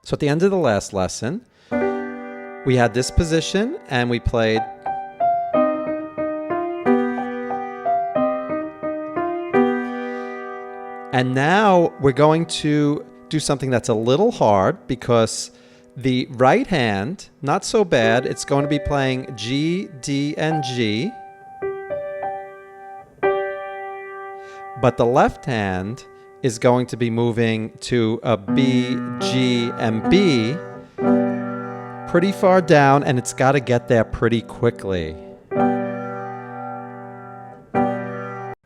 So at the end of the last lesson, we had this position and we played and now we're going to do something that's a little hard because the right hand, not so bad, it's going to be playing G, D, and G. But the left hand is going to be moving to a B, G, and B pretty far down, and it's got to get there pretty quickly.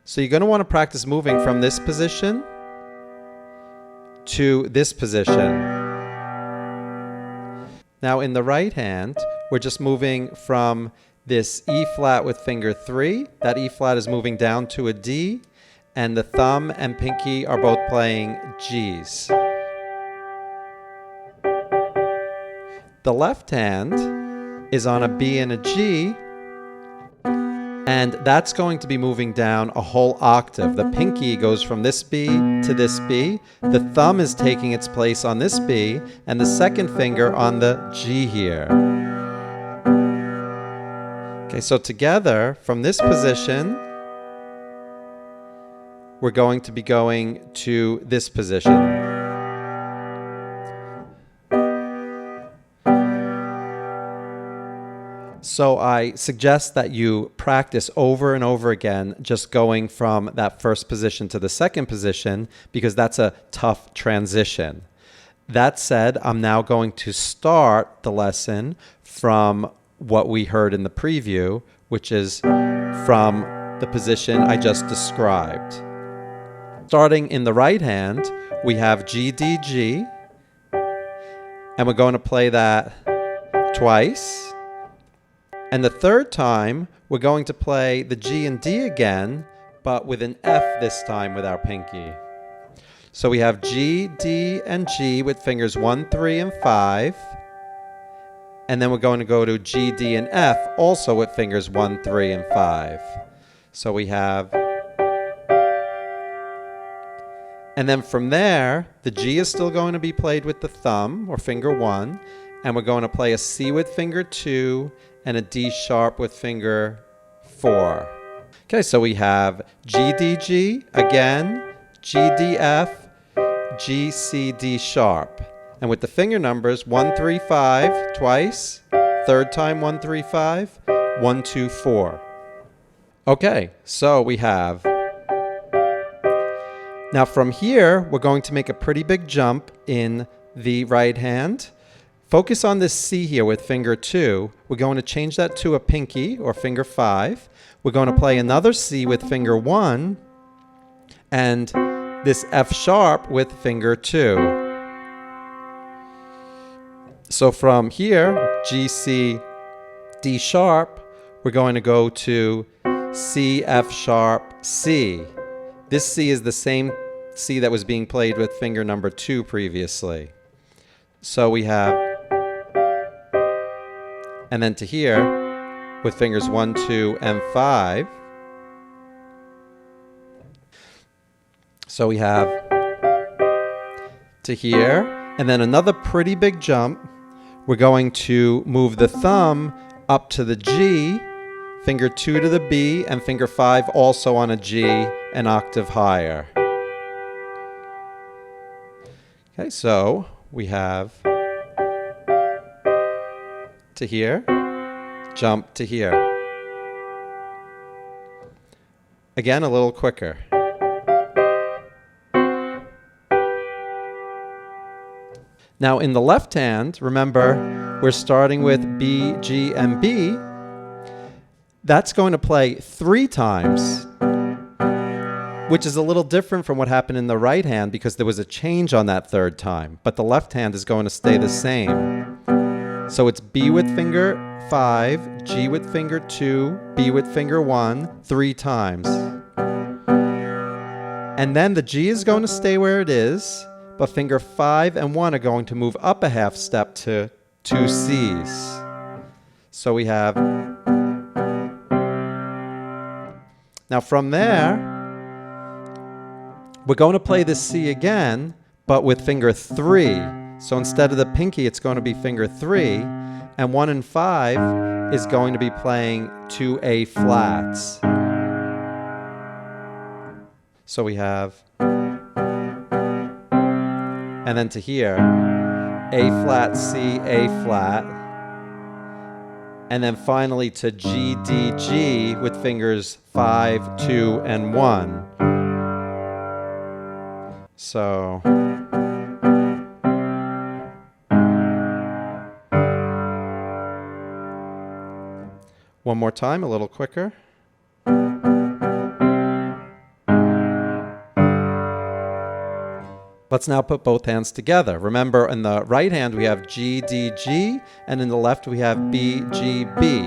So you're going to want to practice moving from this position to this position. Now in the right hand, we're just moving from this E flat with finger 3. That E flat is moving down to a D, and the thumb and pinky are both playing Gs. The left hand is on a B and a G, and that's going to be moving down a whole octave. The pinky goes from this B to this B, the thumb is taking its place on this B, and the second finger on the G here. Okay, so together, from this position, we're going to be going to this position. So I suggest that you practice over and over again, just going from that first position to the second position, because that's a tough transition. That said, I'm now going to start the lesson from what we heard in the preview, which is from the position I just described. Starting in the right hand, we have G, D, G, and we're going to play that twice. And the third time, we're going to play the G and D again, but with an F this time with our pinky. So we have G, D, and G with fingers 1, 3, and 5. And then we're going to go to G, D, and F also with fingers 1, 3, and 5. So we have... And then from there, the G is still going to be played with the thumb, or finger 1, and we're going to play a C with finger 2, and a D sharp with finger 4. Okay, so we have G, D, G, again, G, D, F, G, C, D sharp. And with the finger numbers, 1, 3, 5, twice, third time 1, 3, 5, 1, 2, 4. Okay, so we have... Now from here, we're going to make a pretty big jump in the right hand. Focus on this C here with finger 2. We're going to change that to a pinky, or finger 5. We're going to play another C with finger 1, and this F sharp with finger 2. So from here, G, C, D sharp, we're going to go to C, F sharp, C. This C is the same C that was being played with finger number 2 previously. So we have, and then to here with fingers 1, 2, and 5. So we have to here, and then another pretty big jump. We're going to move the thumb up to the G, finger 2 to the B, and finger 5 also on a G, an octave higher. Okay, so we have to here, jump to here. Again, a little quicker. Now in the left hand, remember, we're starting with B, G, and B. That's going to play 3 times, which is a little different from what happened in the right hand because there was a change on that third time, but the left hand is going to stay the same. So it's B with finger 5, G with finger 2, B with finger 1, 3 times. And then the G is going to stay where it is, but finger 5 and 1 are going to move up a half step to 2 C's. So we have... Now from there, we're going to play this C again, but with finger 3. So instead of the pinky, it's going to be finger 3, and 1 and 5 is going to be playing 2 A flats. So we have, and then to here, A flat, C, A flat, and then finally to G, D, G with fingers 5, 2, and 1. So one more time, a little quicker. Let's now put both hands together. Remember, in the right hand we have G, D, G, and in the left we have B, G, B.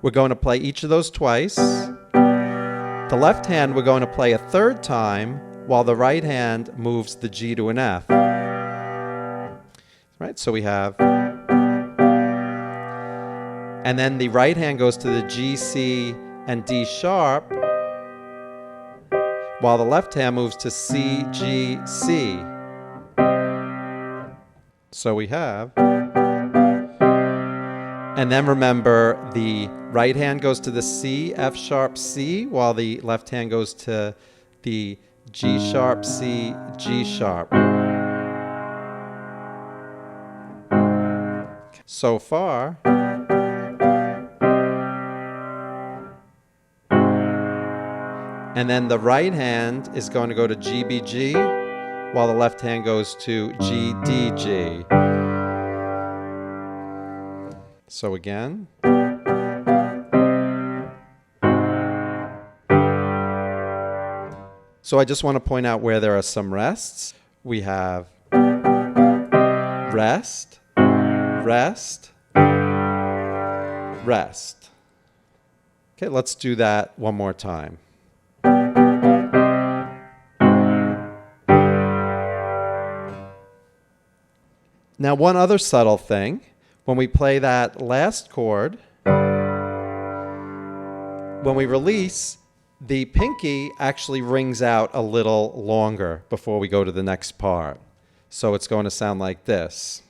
We're going to play each of those twice. The left hand we're going to play a third time, while the right hand moves the G to an F. Right, so we have, and then the right hand goes to the G, C, and D sharp, while the left hand moves to C, G, C. So we have, and then remember the right hand goes to the C, F sharp, C, while the left hand goes to the G sharp, C, G sharp. So far, and then the right hand is going to go to G, B, G, while the left hand goes to G, D, G. So again. So I just want to point out where there are some rests. We have rest, rest, rest. Okay, let's do that one more time. Now, one other subtle thing, when we play that last chord, when we release, the pinky actually rings out a little longer before we go to the next part. So it's going to sound like this.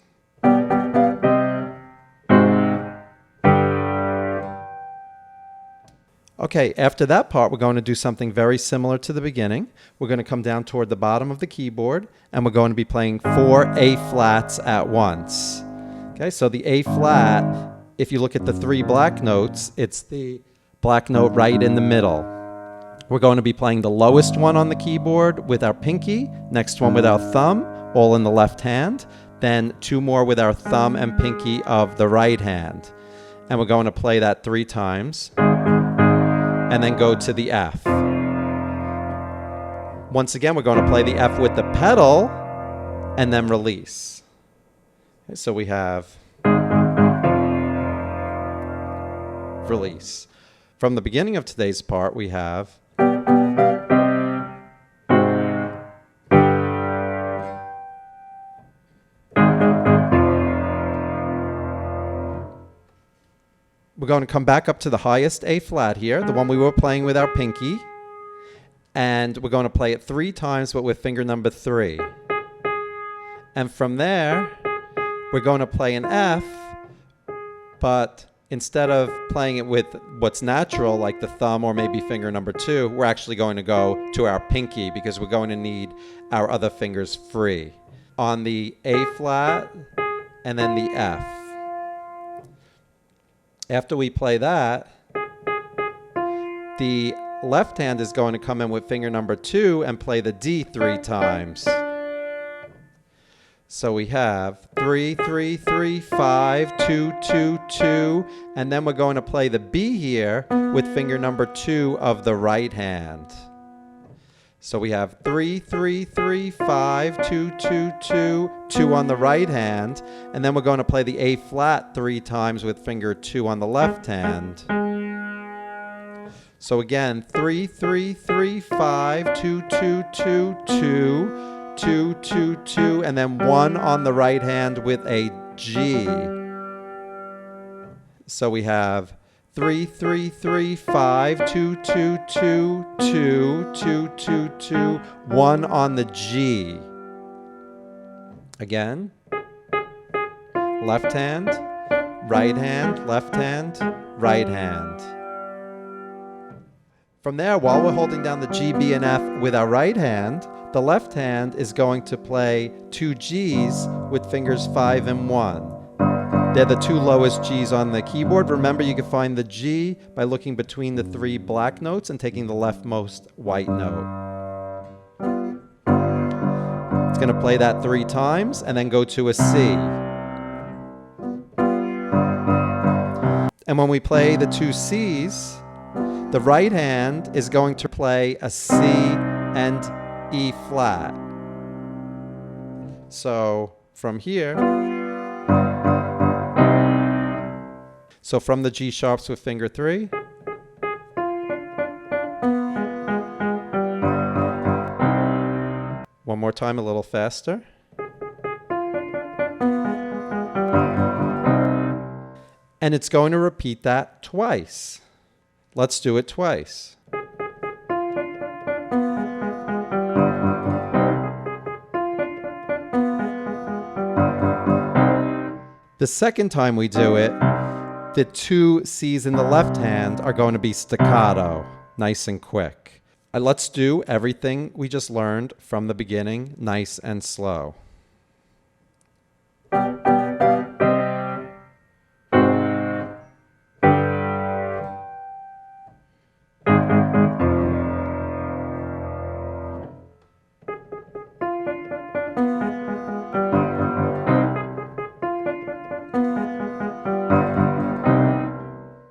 Okay, after that part, we're going to do something very similar to the beginning. We're going to come down toward the bottom of the keyboard, and we're going to be playing 4 A flats at once. Okay, so the A flat, if you look at the 3 black notes, it's the black note right in the middle. We're going to be playing the lowest one on the keyboard with our pinky, next one with our thumb, all in the left hand, then 2 more with our thumb and pinky of the right hand. And we're going to play that 3 times. And then go to the F. Once again, we're going to play the F with the pedal and then release. Okay, so we have release. From the beginning of today's part, we have we're going to come back up to the highest A flat here, the one we were playing with our pinky. And we're going to play it 3 times, but with finger number 3. And from there, we're going to play an F, but instead of playing it with what's natural, like the thumb or maybe finger number 2, we're actually going to go to our pinky because we're going to need our other fingers free. On the A flat, and then the F. After we play that, the left hand is going to come in with finger number 2 and play the D 3 times. So we have 3, 3, 3, 5, 2, 2, 2, and then we're going to play the B here with finger number 2 of the right hand. So we have 3, 3, 3, 5, 2, 2, 2, 2 on the right hand, and then we're going to play the A flat 3 times with finger 2 on the left hand. So again, 3, 3, 3, 5, 2, 2, 2, 2, 2, 2, 2, and then 1 on the right hand with a G. So we have 3, 3, 3, 5, 2, 2, 2, 2, 2, 2, 2, 1 on the G. Again. Left hand, right hand, left hand, right hand. From there, while we're holding down the G, B, and F with our right hand, the left hand is going to play 2 Gs with fingers 5 and 1. They're the 2 lowest Gs on the keyboard. Remember, you can find the G by looking between the 3 black notes and taking the leftmost white note. It's going to play that 3 times and then go to a C. And when we play the 2 Cs, the right hand is going to play a C and E flat. So from here, so from the G sharps with finger 3, one more time, a little faster. And it's going to repeat that twice. Let's do it twice. The second time we do it, the 2 C's in the left hand are going to be staccato, nice and quick. Let's do everything we just learned from the beginning, nice and slow.